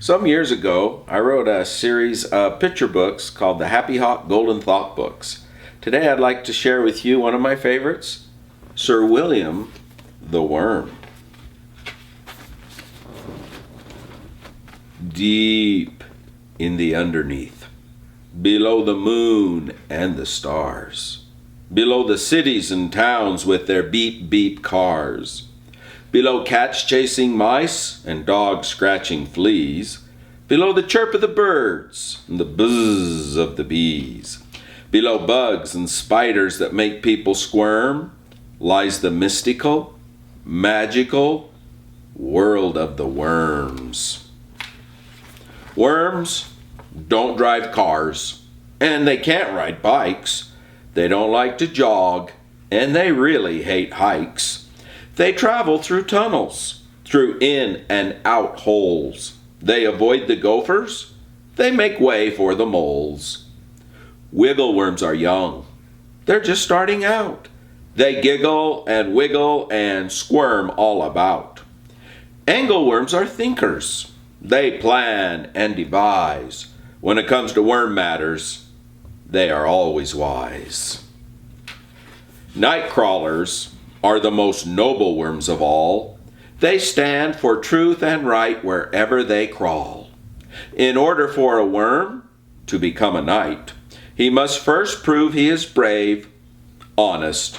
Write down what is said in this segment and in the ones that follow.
Some years ago, I wrote a series of picture books called the Happy Hawk Golden Thought Books. Today I'd like to share with you one of my favorites, Sir William the Worm. Deep in the underneath, below the moon and the stars, below the cities and towns with their beep beep cars, below cats chasing mice and dogs scratching fleas, below the chirp of the birds and the buzz of the bees, below bugs and spiders that make people squirm, lies the mystical, magical world of the worms. Worms don't drive cars, and they can't ride bikes. They don't like to jog, and they really hate hikes. They travel through tunnels, through in and out holes. They avoid the gophers. They make way for the moles. Wiggle worms are young. They're just starting out. They giggle and wiggle and squirm all about. Angleworms are thinkers. They plan and devise. When it comes to worm matters, they are always wise. Night crawlers are the most noble worms of all. They stand for truth and right wherever they crawl. In order for a worm to become a knight, he must first prove he is brave, honest,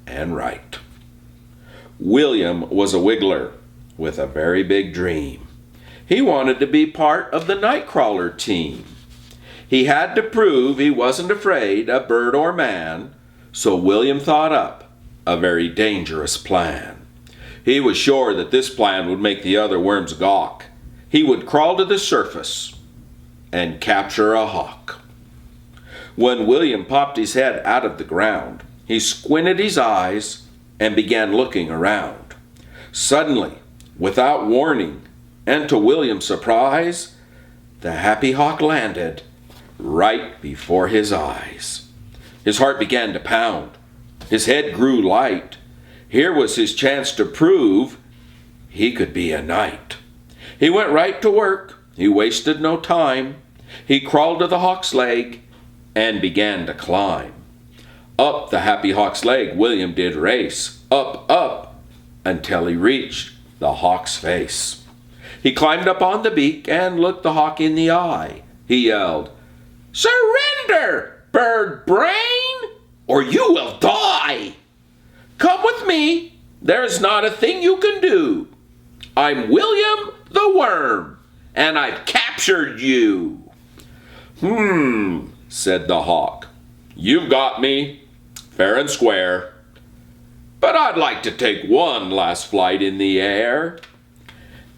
and right. William was a wiggler with a very big dream. He wanted to be part of the Nightcrawler team. He had to prove he wasn't afraid of bird or man, so William thought up a very dangerous plan. He was sure that this plan would make the other worms gawk. He would crawl to the surface and capture a hawk. When William popped his head out of the ground, he squinted his eyes and began looking around. Suddenly, without warning, and to William's surprise, the happy hawk landed right before his eyes. His heart began to pound. His head grew light. Here was his chance to prove he could be a knight. He went right to work. He wasted no time. He crawled to the hawk's leg and began to climb. Up the happy hawk's leg William did race, up, until he reached the hawk's face. He climbed up on the beak and looked the hawk in the eye. He yelled, "Surrender, bird brain, or you will die! Come with me, there's not a thing you can do. I'm William the Worm, and I've captured you." Said the hawk. "You've got me, fair and square. But I'd like to take one last flight in the air."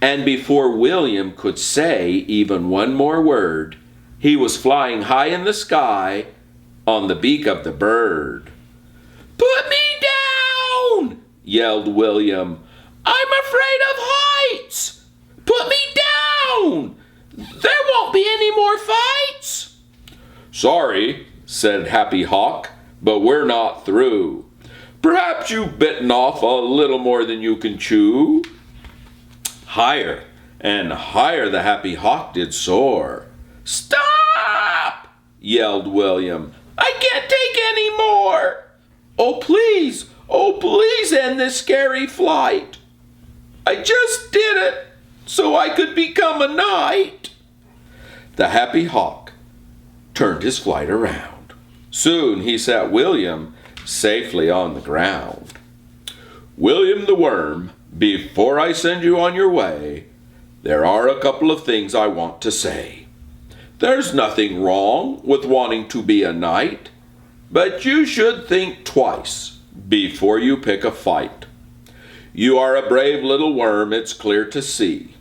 And before William could say even one more word, he was flying high in the sky on the beak of the bird. "Put me down!" yelled William. "I'm afraid of heights! Put me down! There won't be any more fights!" "Sorry," said Happy Hawk, "but we're not through. Perhaps you've bitten off a little more than you can chew." Higher and higher the happy hawk did soar. "Stop!" yelled William. "I can't take any more. Oh please end this scary flight. I just did it so I could become a knight." The happy hawk turned his flight around. Soon he set William safely on the ground. "William the Worm, before I send you on your way, there are a couple of things I want to say. There's nothing wrong with wanting to be a knight, but you should think twice before you pick a fight. You are a brave little worm, it's clear to see.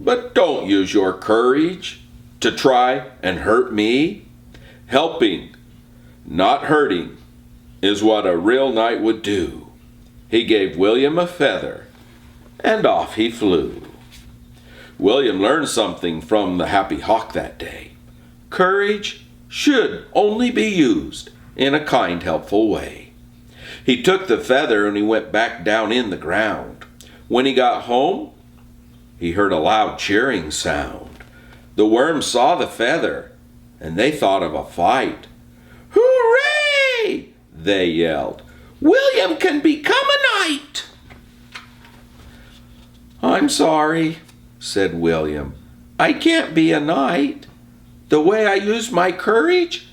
But don't use your courage to try and hurt me. Helping, not hurting, is what a real knight would do." He gave William a feather, and off he flew. William learned something from the happy hawk that day. Courage should only be used in a kind, helpful way. He took the feather and he went back down in the ground. When he got home, he heard a loud cheering sound. The worms saw the feather, and they thought of a fight. "Hooray!" they yelled. "William can become a knight!" "I'm sorry," said William. "I can't be a knight. The way I used my courage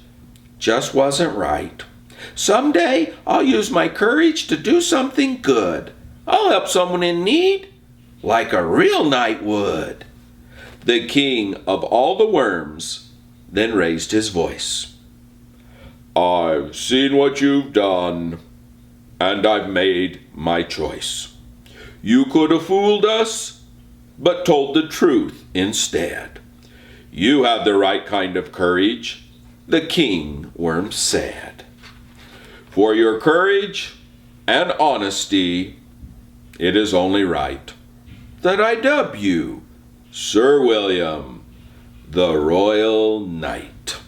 just wasn't right. Someday I'll use my courage to do something good. I'll help someone in need, like a real knight would." The king of all the worms then raised his voice. "I've seen what you've done, and I've made my choice. You could have fooled us, but told the truth instead. You have the right kind of courage," the king worm said. "For your courage and honesty, it is only right that I dub you Sir William, the Royal Knight."